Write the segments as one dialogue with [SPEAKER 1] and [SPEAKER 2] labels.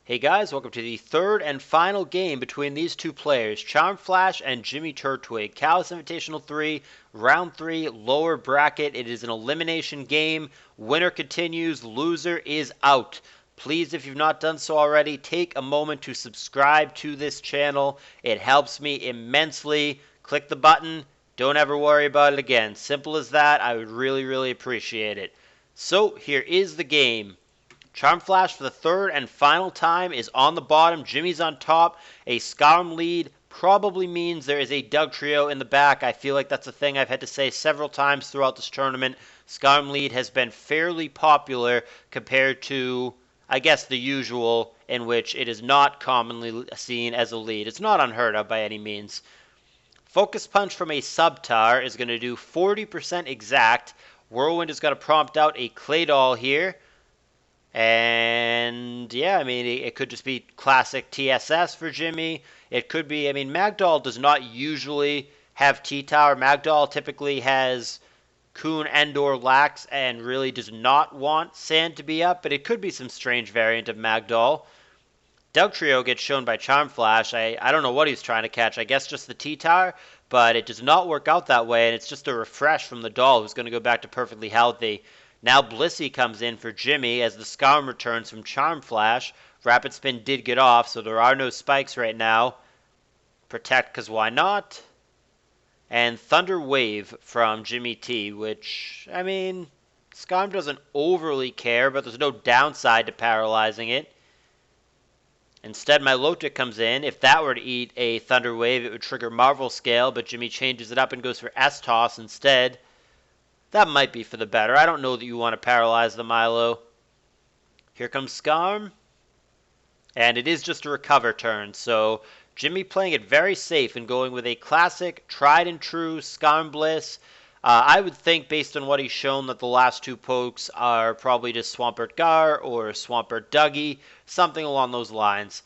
[SPEAKER 1] Hey guys, welcome to the third and final game between these two players, Charmflash and Jimmy Turtwig. CALLOUS Invitational 3, Round 3, lower bracket. It is an elimination game. Winner continues, loser is out. Please, if you've not done so already, take a moment to subscribe to this channel. It helps me immensely. Click the button. Don't ever worry about it again. Simple as that. I would really appreciate it. So, here is the game. Charmflash for the third and final time is on the bottom. Jimmy's on top. A Scarm lead probably means there is a Dugtrio in the back. I feel like that's a thing I've had to say several times throughout this tournament. Scarm lead has been fairly popular compared to, I guess, the usual, in which it is not commonly seen as a lead. It's not unheard of by any means. Focus Punch from a Subtar is going to do 40% exact. Whirlwind is going to prompt out a Claydol here. And yeah, I mean, it could just be classic TSS for Jimmy. It could be, I mean, Magdoll does not usually have T-Tower. Magdoll typically has Coon and/or Lax and really does not want Sand to be up, but it could be some strange variant of Magdoll. Dugtrio gets shown by Charmflash. I don't know what he's trying to catch. I guess just the T-Tower, but it does not work out that way, and it's just a refresh from the doll who's going to go back to perfectly healthy. Now Blissey comes in for Jimmy as the Scarm returns from Charmflash. Rapid Spin did get off, so there are no spikes right now. Protect, because why not? And Thunder Wave from Jimmy T, which, I mean, Scarm doesn't overly care, but there's no downside to paralyzing it. Instead, Milotic comes in. If that were to eat a Thunder Wave, it would trigger Marvel Scale, but Jimmy changes it up and goes for S-Toss instead. That might be for the better. I don't know that you want to paralyze the Milo. Here comes Scarm. And it is just a recover turn. So Jimmy playing it very safe and going with a classic, tried and true Scarm Bliss. I would think, based on what he's shown, that the last two pokes are probably just Swampert Gar or Swampert Dougie. Something along those lines.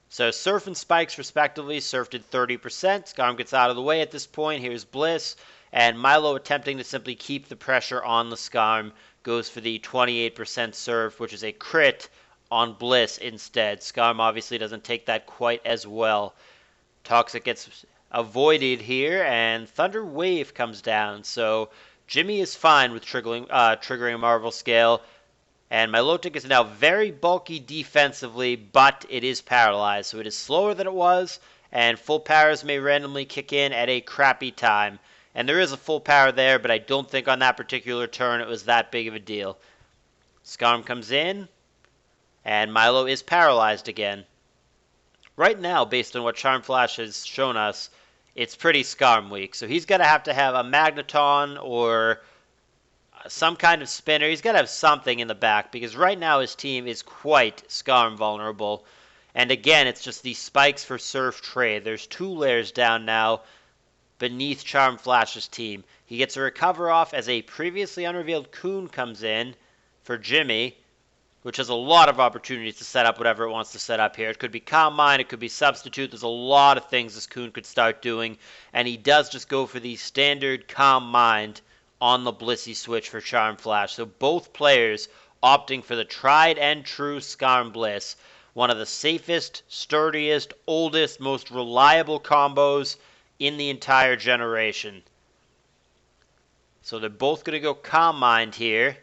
[SPEAKER 1] So Surf and Spikes, respectively. Surf did 30%. Scarm gets out of the way at this point. Here's Bliss. And Milo, attempting to simply keep the pressure on the Scarm, goes for the 28% Surf, which is a crit on Bliss instead. Scarm obviously doesn't take that quite as well. Toxic gets avoided here, and Thunder Wave comes down. So Jimmy is fine with triggering a Marvel Scale. And Milotic is now very bulky defensively, but it is paralyzed. So it is slower than it was, and full powers may randomly kick in at a crappy time. And there is a full power there, but I don't think on that particular turn it was that big of a deal. Scarm comes in, and Milo is paralyzed again. Right now, based on what Charmflash has shown us, it's pretty Scarm weak. So he's going to have a Magneton or some kind of spinner. He's got to have something in the back, because right now his team is quite Scarm vulnerable. And again, it's just these spikes for Surf trade. There's 2 layers down now beneath Charmflash's team. He gets a recover off as a previously unrevealed Coon comes in for Jimmy, which has a lot of opportunities to set up whatever it wants to set up here. It could be Calm Mind, it could be Substitute. There's a lot of things this Coon could start doing, and he does just go for the standard Calm Mind on the Blissey switch for Charmflash. So both players opting for the tried and true Scarm Bliss. One of the safest, sturdiest, oldest, most reliable combos in the entire generation. So they're both going to go Calm Mind here.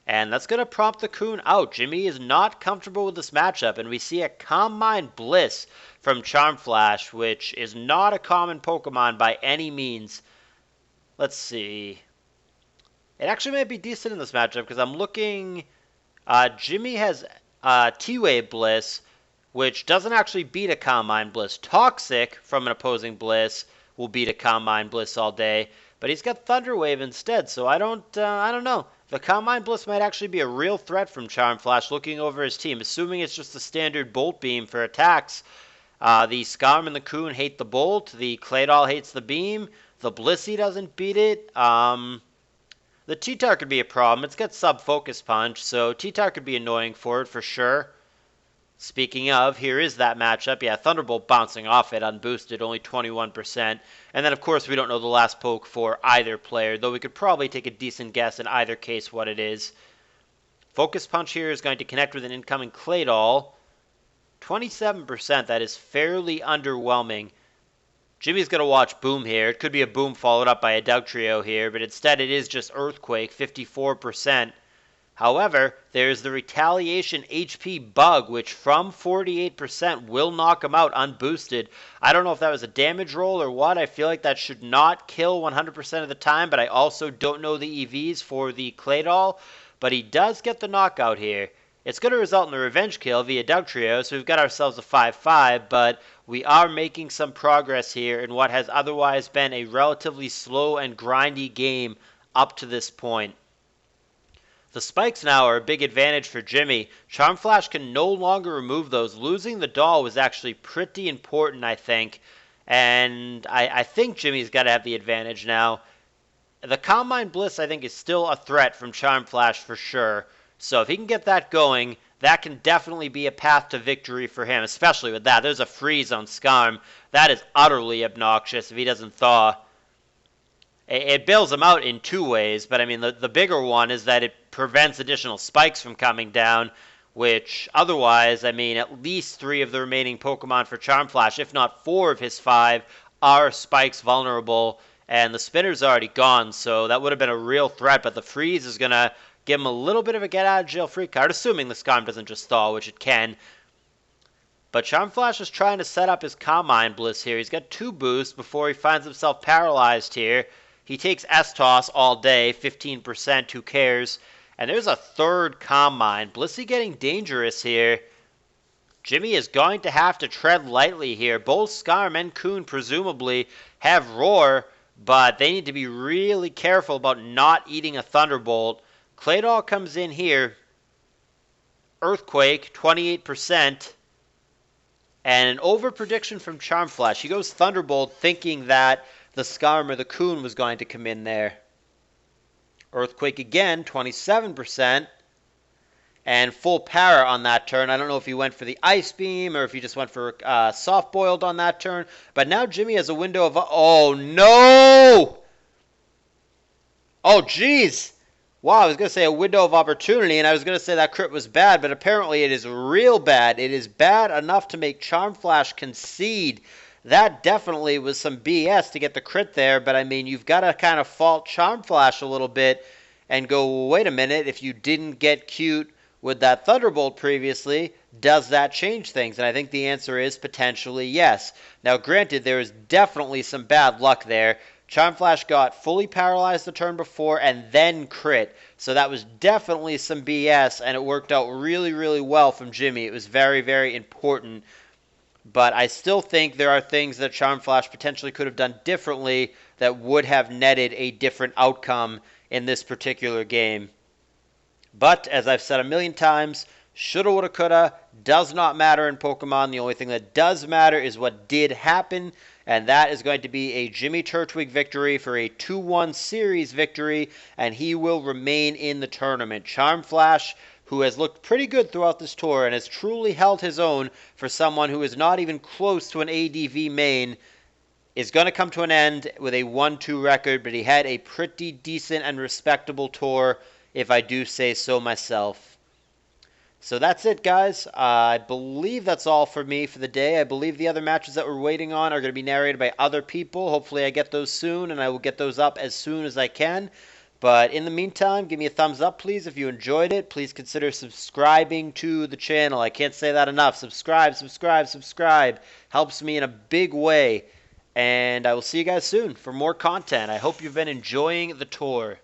[SPEAKER 1] And that's going to prompt the Coon out. Jimmy is not comfortable with this matchup, and we see a Calm Mind Bliss from Charmflash, which is not a common Pokemon by any means. Let's see. It actually might be decent in this matchup, because I'm looking... Jimmy has T-Wave Bliss, which doesn't actually beat a Calm Mind Bliss. Toxic from an opposing Bliss will beat a Calm Mind Bliss all day, but he's got Thunder Wave instead, so I don't know. The Calm Mind Bliss might actually be a real threat from Charmflash looking over his team, assuming it's just the standard Bolt Beam for attacks. The Scarm and the Coon hate the Bolt, the Claydol hates the Beam, the Blissey doesn't beat it. The T-Tar could be a problem. It's got sub-Focus Punch, so T-Tar could be annoying for it for sure. Speaking of, here is that matchup. Yeah, Thunderbolt bouncing off it, unboosted, only 21%. And then, of course, we don't know the last poke for either player, though we could probably take a decent guess in either case what it is. Focus Punch here is going to connect with an incoming Claydol. 27%, that is fairly underwhelming. Jimmy's going to watch Boom here. It could be a Boom followed up by a Dugtrio here, but instead it is just Earthquake, 54%. However, there's the Retaliation HP bug, which from 48% will knock him out unboosted. I don't know if that was a damage roll or what. I feel like that should not kill 100% of the time, but I also don't know the EVs for the Claydol. But he does get the knockout here. It's going to result in a revenge kill via Dugtrio, so we've got ourselves a 5-5, but we are making some progress here in what has otherwise been a relatively slow and grindy game up to this point. The spikes now are a big advantage for Jimmy. Charmflash can no longer remove those. Losing the doll was actually pretty important, I think. And I think Jimmy's got to have the advantage now. The Calm Mind Bliss, I think, is still a threat from Charmflash for sure. So if he can get that going, that can definitely be a path to victory for him, especially with that. There's a freeze on Skarm. That is utterly obnoxious if he doesn't thaw. It bails him out in two ways, but I mean, the bigger one is that it prevents additional spikes from coming down, which otherwise, I mean, at least 3 of the remaining Pokemon for Charmflash, if not 4 of his 5, are spikes vulnerable, and the spinner's already gone, so that would have been a real threat, but the freeze is going to give him a little bit of a get-out-of-jail-free card, assuming the Skarm doesn't just thaw, which it can. But Charmflash is trying to set up his Calm Mind Bliss here. He's got 2 boosts before he finds himself paralyzed here. He takes S-Toss all day, 15%, who cares? And there's a 3rd Calm Mind. Blissey getting dangerous here. Jimmy is going to have to tread lightly here. Both Skarm and Coon presumably have Roar, but they need to be really careful about not eating a Thunderbolt. Claydol comes in here. Earthquake, 28%. And an over-prediction from Charmflash. He goes Thunderbolt thinking that the Skarm or the Coon was going to come in there. Earthquake again, 27%. And full para on that turn. I don't know if he went for the Ice Beam or if he just went for Soft Boiled on that turn. But now Jimmy has a window of... Oh, no! Oh, jeez! Wow, I was going to say a window of opportunity, and I was going to say that crit was bad, but apparently it is real bad. It is bad enough to make Charmflash concede. That definitely was some BS to get the crit there, but I mean, you've got to kind of fault Charmflash a little bit and go, wait a minute, if you didn't get cute with that Thunderbolt previously, does that change things? And I think the answer is potentially yes. Now, granted, there is definitely some bad luck there. Charmflash got fully paralyzed the turn before and then crit. So that was definitely some BS, and it worked out really, really well from Jimmy. It was very, very important. But I still think there are things that Charmflash potentially could have done differently that would have netted a different outcome in this particular game. But, as I've said a million times, shoulda, woulda, coulda does not matter in Pokemon. The only thing that does matter is what did happen, and that is going to be a Jimmy Turtwig victory for a 2-1 series victory, and he will remain in the tournament. Charmflash, who has looked pretty good throughout this tour and has truly held his own for someone who is not even close to an ADV main, is going to come to an end with a 1-2 record, but he had a pretty decent and respectable tour, if I do say so myself. So that's it, guys. I believe that's all for me for the day. I believe the other matches that we're waiting on are going to be narrated by other people. Hopefully I get those soon, and I will get those up as soon as I can. But in the meantime, give me a thumbs up, please, if you enjoyed it. Please consider subscribing to the channel. I can't say that enough. Subscribe, subscribe, subscribe. Helps me in a big way. And I will see you guys soon for more content. I hope you've been enjoying the tour.